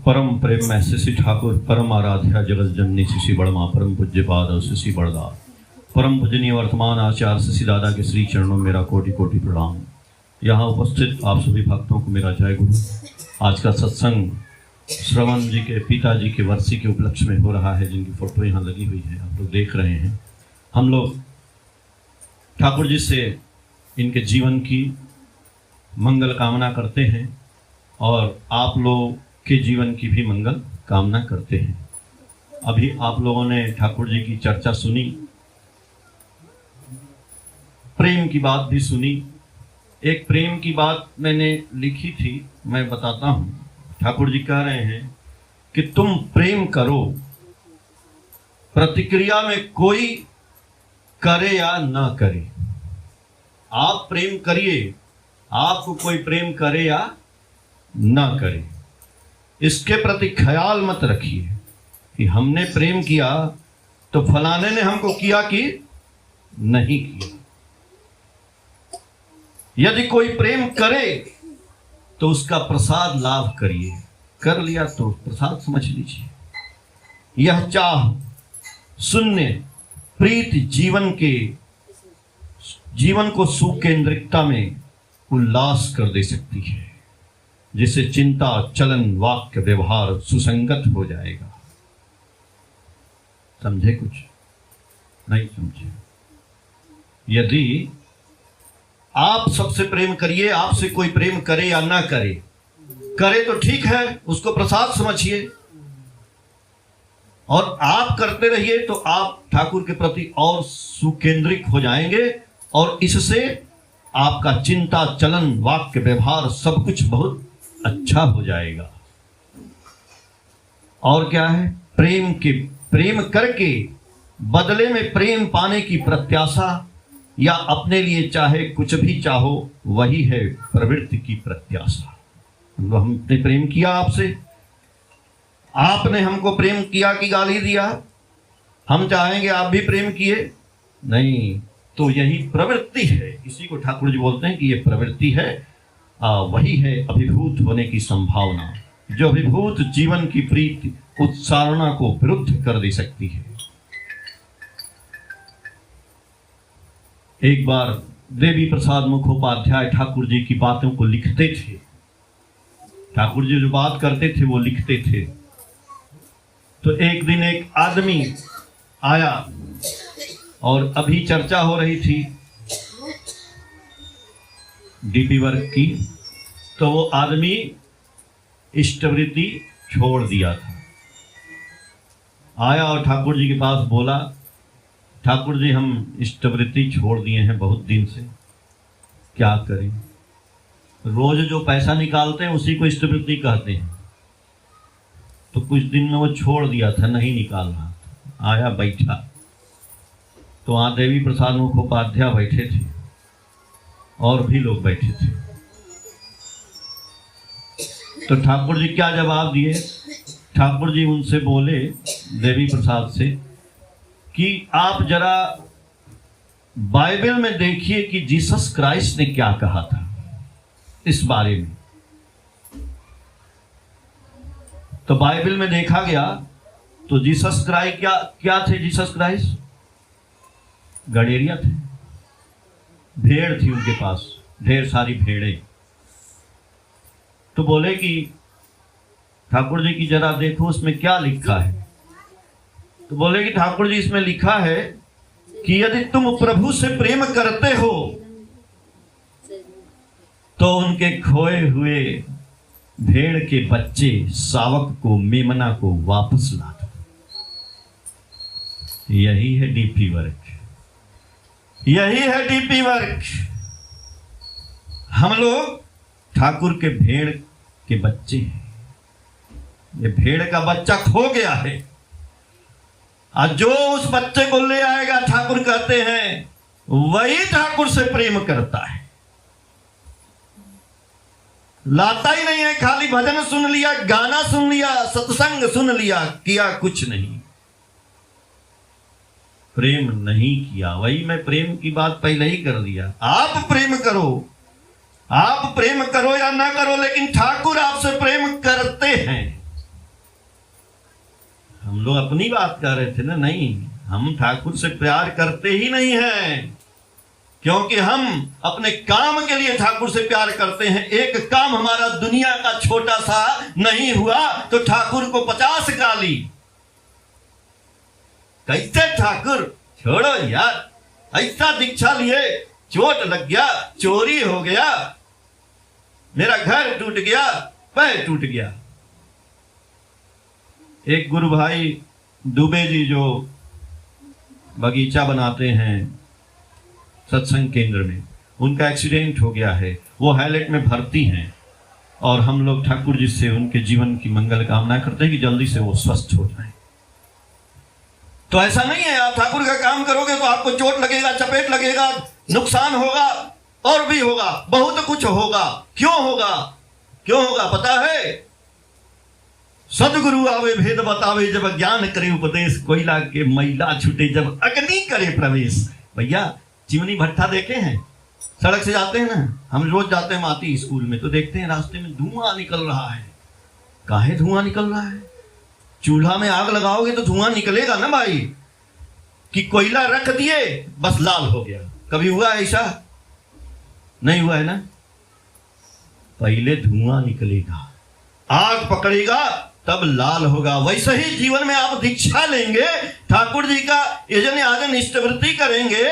परम प्रेम में शिशि ठाकुर परम आराध्या जगत जननी शिशि बड़मा परम पूज्य पाद शिशि बड़दा परम पूजनीय वर्तमान आचार्य शिशि दादा के श्री चरणों में मेरा कोटि कोटि प्रणाम। यहाँ उपस्थित आप सभी भक्तों को मेरा जय गुरु। आज का सत्संग श्रवण जी के पिताजी के वर्षी के उपलक्ष्य में हो रहा है, जिनकी फोटो यहाँ लगी हुई है, आप लोग देख रहे हैं। हम लोग ठाकुर जी से इनके जीवन की मंगल कामना करते हैं और आप लोग के जीवन की भी मंगल कामना करते हैं। अभी आप लोगों ने ठाकुर जी की चर्चा सुनी, प्रेम की बात भी सुनी। एक प्रेम की बात मैंने लिखी थी, मैं बताता हूँ। ठाकुर जी कह रहे हैं कि तुम प्रेम करो, प्रतिक्रिया में कोई करे या ना करे, आप प्रेम करिए, आपको कोई प्रेम करे या ना करे, इसके प्रति ख्याल मत रखिए कि हमने प्रेम किया तो फलाने ने हमको किया कि नहीं किया। यदि कोई प्रेम करे तो उसका प्रसाद लाभ करिए, कर लिया तो प्रसाद समझ लीजिए। यह चाह शून्य प्रीति जीवन को सुकेंद्रिकता में उल्लास कर दे सकती है, जिससे चिंता चलन वाक्य व्यवहार सुसंगत हो जाएगा। समझे? कुछ नहीं समझे? यदि आप सबसे प्रेम करिए, आपसे कोई प्रेम करे या ना करे, करे तो ठीक है, उसको प्रसाद समझिए, और आप करते रहिए तो आप ठाकुर के प्रति और सुकेंद्रित हो जाएंगे और इससे आपका चिंता चलन वाक्य व्यवहार सब कुछ बहुत अच्छा हो जाएगा। और क्या है? प्रेम करके बदले में प्रेम पाने की प्रत्याशा या अपने लिए चाहे कुछ भी चाहो, वही है प्रवृत्ति की प्रत्याशा। हमने प्रेम किया आपसे, आपने हमको प्रेम किया कि गाली दिया, हम चाहेंगे आप भी प्रेम किए? नहीं, तो यही प्रवृत्ति है। इसी को ठाकुर जी बोलते हैं कि ये प्रवृत्ति है, वही है अभिभूत होने की संभावना, जो अभिभूत जीवन की प्रीति उत्सारणा को विरुद्ध कर दे सकती है। एक बार देवी प्रसाद मुखोपाध्याय ठाकुर जी की बातों को लिखते थे। ठाकुर जी जो बात करते थे वो लिखते थे। तो एक दिन एक आदमी आया और अभी चर्चा हो रही थी डीपी वर्क की, तो वो आदमी इष्टवृत्ति छोड़ दिया था। आया और ठाकुर जी के पास बोला, ठाकुर जी हम इष्टवृत्ति छोड़ दिए हैं बहुत दिन से, क्या करें? रोज जो पैसा निकालते हैं उसी को इष्टवृत्ति कहते हैं। तो कुछ दिन में वो छोड़ दिया था, नहीं निकाल रहा था। आया बैठा तो वहाँ देवी प्रसाद मुखोपाध्याय बैठे थे और भी लोग बैठे थे। तो ठाकुर जी क्या जवाब दिए? ठाकुर जी उनसे बोले, देवी प्रसाद से, कि आप जरा बाइबल में देखिए कि जीसस क्राइस्ट ने क्या कहा था इस बारे में। तो बाइबल में देखा गया तो जीसस क्राइस्ट क्या थे? जीसस क्राइस्ट गडेरिया थे, भेड़ थी उनके पास, ढेर सारी भेड़ें। तो बोले कि ठाकुर जी की जरा देखो उसमें क्या लिखा है। तो बोले कि ठाकुर जी इसमें लिखा है कि यदि तुम प्रभु से प्रेम करते हो तो उनके खोए हुए भेड़ के बच्चे शावक को, मेमना को वापस ला दो। यही है डीपी वर्क, यही है डीपी वर्क। हम लोग ठाकुर के भेड़ के बच्चे हैं। ये भेड़ का बच्चा खो गया है, और जो उस बच्चे को ले आएगा, ठाकुर कहते हैं, वही ठाकुर से प्रेम करता है। लाता ही नहीं है, खाली भजन सुन लिया, गाना सुन लिया, सत्संग सुन लिया, किया कुछ नहीं, प्रेम नहीं किया। वही मैं प्रेम की बात पहले ही कर दिया। आप प्रेम करो, आप प्रेम करो या ना करो, लेकिन ठाकुर आपसे प्रेम करते हैं। हम लोग अपनी बात कर रहे थे ना, नहीं, हम ठाकुर से प्यार करते ही नहीं हैं, क्योंकि हम अपने काम के लिए ठाकुर से प्यार करते हैं। एक काम हमारा दुनिया का छोटा सा नहीं हुआ तो ठाकुर को 50 गाली। कैसे ठाकुर, छोड़ो यार, ऐसा दीक्षा लिए, चोट लग गया, चोरी हो गया, मेरा घर टूट गया, पैर टूट गया। एक गुरु भाई दुबे जी जो बगीचा बनाते हैं सत्संग केंद्र में, उनका एक्सीडेंट हो गया है, वो हाईलाइट में भर्ती हैं, और हम लोग ठाकुर जी से उनके जीवन की मंगल कामना करते हैं कि जल्दी से वो स्वस्थ हो जाए। तो ऐसा नहीं है आप ठाकुर का काम करोगे तो आपको चोट लगेगा, चपेट लगेगा, नुकसान होगा, और भी होगा, बहुत कुछ होगा। क्यों होगा? क्यों होगा पता है? सदगुरु आवे भेद बतावे, जब ज्ञान करे उपदेश, कोयला के मैला छूटे जब अग्नि करे प्रवेश। भैया चिमनी भट्ठा देखे हैं? सड़क से जाते हैं ना, हम रोज जाते हैं माती स्कूल में, तो देखते हैं रास्ते में धुआं निकल रहा है। काहे धुआं निकल रहा है? चूल्हा में आग लगाओगे तो धुआं निकलेगा ना भाई, कि कोयला रख दिए बस लाल हो गया। कभी हुआ ऐसा? नहीं हुआ है ना। पहले धुआं निकलेगा, आग पकड़ेगा, तब लाल होगा। वैसे ही जीवन में आप दीक्षा लेंगे, ठाकुर जी का यजन याजन इष्टवृत्ति करेंगे,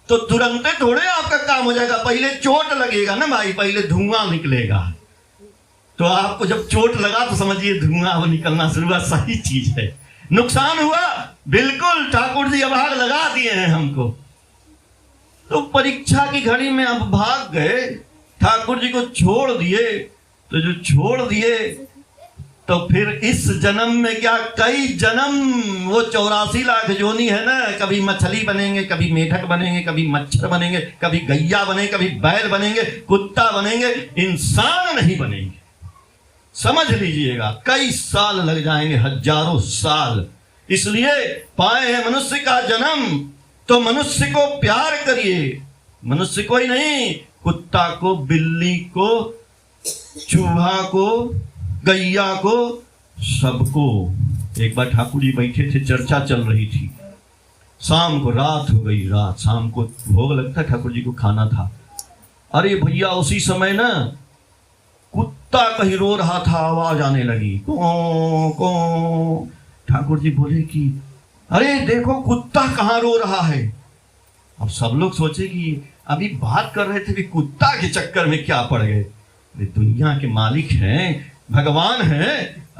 तो तुरंत थोड़े आपका काम हो जाएगा। पहले चोट लगेगा ना भाई, पहले धुआं निकलेगा। तो आपको जब चोट लगा तो समझिए धुआं अब निकलना शुरू हुआ, सही चीज है। नुकसान हुआ, बिल्कुल ठाकुर जी अब आग लगा दिए हैं हमको। तो परीक्षा की घड़ी में आप भाग गए, ठाकुर जी को छोड़ दिए, तो जो छोड़ दिए तो फिर इस जन्म में क्या, कई जन्म, वो 84 लाख जोनी है ना, कभी मछली बनेंगे, कभी मेढक बनेंगे, कभी मच्छर बनेंगे, कभी गैया बनेंगे, कभी बैल बनेंगे, कुत्ता बनेंगे, इंसान नहीं बनेंगे। समझ लीजिएगा, कई साल लग जाएंगे, हजारों साल। इसलिए पाए हैं मनुष्य का जन्म, तो मनुष्य को प्यार करिए। मनुष्य को ही नहीं, कुत्ता को, बिल्ली को, चूहा को, गैया को, सबको। एक बार ठाकुर जी बैठे थे, चर्चा चल रही थी, शाम को, रात हो गई, रात, शाम को भोग लगता, ठाकुर जी को खाना था। अरे भैया उसी समय ना कुत्ता कहीं रो रहा था, आवाज आने लगी, को को। ठाकुर जी बोले कि अरे देखो कुत्ता कहाँ रो रहा है। अब सब लोग सोचे कि अभी बात कर रहे थे कि कुत्ता के चक्कर में क्या पड़ गए। दुनिया के मालिक हैं, भगवान है,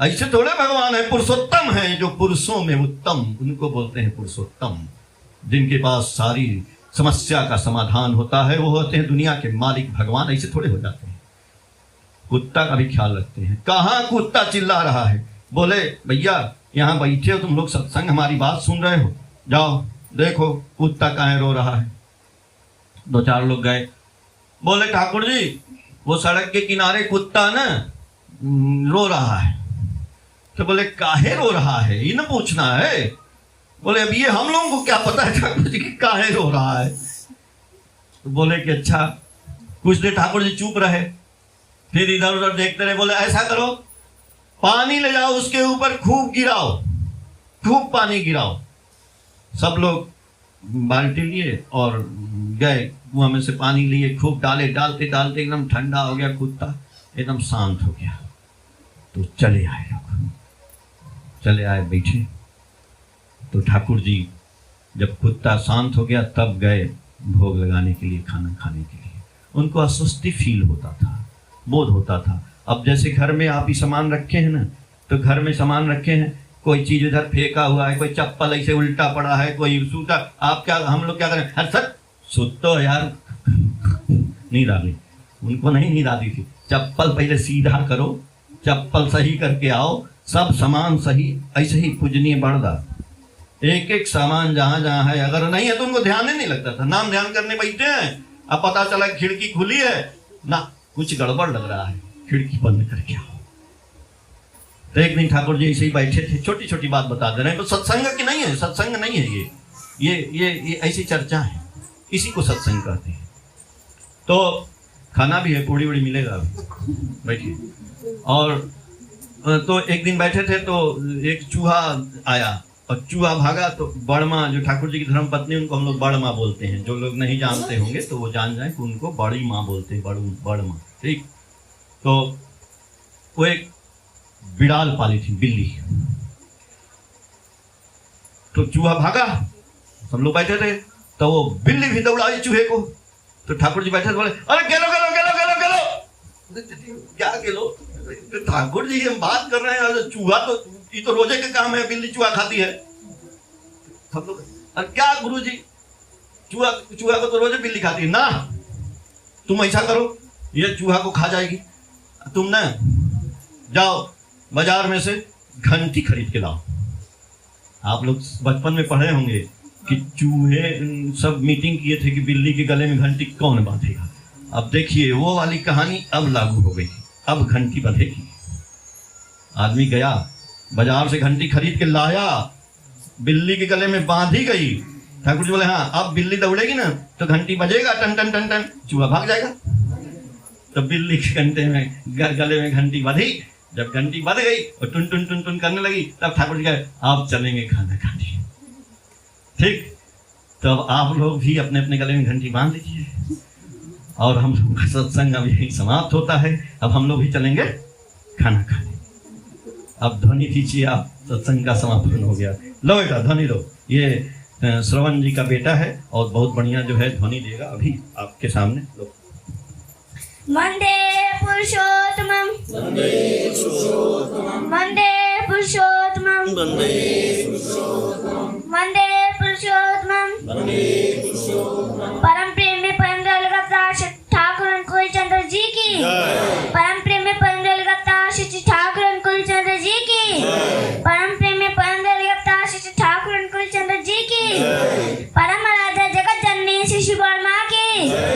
ऐसे थोड़े भगवान है, पुरुषोत्तम है, जो पुरुषों में उत्तम, उनको बोलते हैं पुरुषोत्तम। जिनके पास सारी समस्या का समाधान होता है, वो होते हैं दुनिया के मालिक भगवान। ऐसे थोड़े हो जाते हैं। कुत्ता का भी ख्याल रखते हैं। कहाँ कुत्ता चिल्ला रहा है? बोले भैया यहाँ बैठे हो तुम लोग, सत्संग, हमारी बात सुन रहे हो, जाओ देखो कुत्ता कहाँ रो रहा है। 2-4 लोग गए, बोले ठाकुर जी वो सड़क के किनारे कुत्ता ना रो रहा है। तो बोले काहे रो रहा है, ये ना पूछना है। बोले अब ये हम लोगों को क्या पता है ठाकुर जी कि काहे रो रहा है। तो बोले कि अच्छा। कुछ देर ठाकुर जी चुप रहे, फिर इधर उधर देखते रहे। बोले ऐसा करो, पानी ले जाओ, उसके ऊपर खूब गिराओ, खूब पानी गिराओ। सब लोग बाल्टी लिए और गए, कुआं में से पानी लिए, खूब डाले, डालते डालते एकदम ठंडा हो गया, कुत्ता एकदम शांत हो गया। तो चले आए लोग, चले आए, बैठे। तो ठाकुर जी जब कुत्ता शांत हो गया तब गए भोग लगाने के लिए, खाना खाने के लिए। उनको अस्वस्थि फील होता था, बोध होता था। अब जैसे घर में आप ही सामान रखे हैं ना, तो घर में सामान रखे हैं, कोई चीज इधर फेंका हुआ है, कोई चप्पल ऐसे उल्टा पड़ा है, कोई सूता, आप क्या, हम लोग क्या करें, हर सर सुतो यार, नींद आ गई। उनको नहीं नींद आती थी। चप्पल पहले सीधा करो, चप्पल सही करके आओ, सब सामान सही। ऐसे ही पूजनीय बड़दा, एक एक सामान जहां जहां है, अगर नहीं है तो उनको ध्यान ही नहीं लगता था। नाम ध्यान करने बैठे हैं, अब पता चला खिड़की खुली है ना, कुछ गड़बड़ लग रहा है, खिड़की बंद करके आओ। तो एक दिन ठाकुर जी ऐसे ही बैठे थे, छोटी छोटी बात बता दे रहे हैं। तो सत्संग की नहीं है, सत्संग नहीं है ये ऐसी चर्चा है, इसी को सत्संग कहते हैं। तो खाना भी है, पूड़ी वड़ी मिलेगा अभी, बैठिए। और तो एक दिन बैठे थे तो एक चूहा आया और चूहा भागा तो बड़मा, जो ठाकुर जी की धर्म पत्नी, उनको हम लोग बड़मा बोलते हैं। जो लोग नहीं जानते होंगे तो वो जान जाएं कि उनको बड़ी माँ बोलते हैं, बड़मा, ठीक। तो वो एक बिड़ाल पाली थी, बिल्ली। तो चूहा भागा, सब लोग बैठे थे, तो वो बिल्ली भी दौड़ाई चूहे को। तो ठाकुर जी बैठे थे, बोले अरे गेलो गेलो गेलो गेलो गेलो। क्या गेलो? ठाकुर जी हम बात कर रहे हैं, चूहा तो ये तो रोजे का काम है, बिल्ली चूहा खाती है। सब लोग अरे क्या गुरु जी, चूहा को तो रोजे बिल्ली खाती है ना। तुम ऐसा करो, ये चूहा को खा जाएगी, तुम ना जाओ बाजार में से घंटी खरीद के लाओ। आप लोग बचपन में पढ़े होंगे कि चूहे सब मीटिंग किए थे कि बिल्ली के गले में घंटी कौन बांधेगा। अब देखिए वो वाली कहानी अब लागू हो गई, अब घंटी बंधेगी। आदमी गया बाजार से घंटी खरीद के लाया, बिल्ली के गले में बांधी गई। ठाकुर जी बोले हाँ अब बिल्ली दौड़ेगी ना तो घंटी बजेगा, टन टन टन टन, चूहा भाग जाएगा। तो बिल्ली के घंटे में गले में घंटी बंधी। जब घंटी बंध गई और टुन टुन टुन टुन करने लगी, तब ठाकुर जी कहे आप चलेंगे खाना खाने, ठीक। तो अब आप लोग भी अपने अपने गले में घंटी बांध लीजिए और हम सत्संग अभी यही समाप्त होता है। अब हम लोग भी चलेंगे खाना खाने। अब ध्वनि दीजिए, आप सत्संग का समापन हो गया। लो बेटा ध्वनि दो। ये श्रवण जी का बेटा है और बहुत बढ़िया जो है ध्वनि देगा अभी आपके सामने। लो। वंदे पुरुषोत्तमं, वंदे पुरुषोत्तमं, वंदे पुरुषोत्तमं, वंदे पुरुषोत्तमं, वंदे पुरुषोत्तमं, वंदे पुरुषोत्तमं। परम प्रेम में परम दयालु ठाकुर अनुकूल चंद्र जी की जय। परम प्रेम में परम दयालु ठाकुर अनुकूल चंद्र जी की जय। परम प्रेम में परम दयालु ठाकुर अनुकूल चंद्र जी की जय। परम आराध्य जगत जननी श्री बड़मा की जय।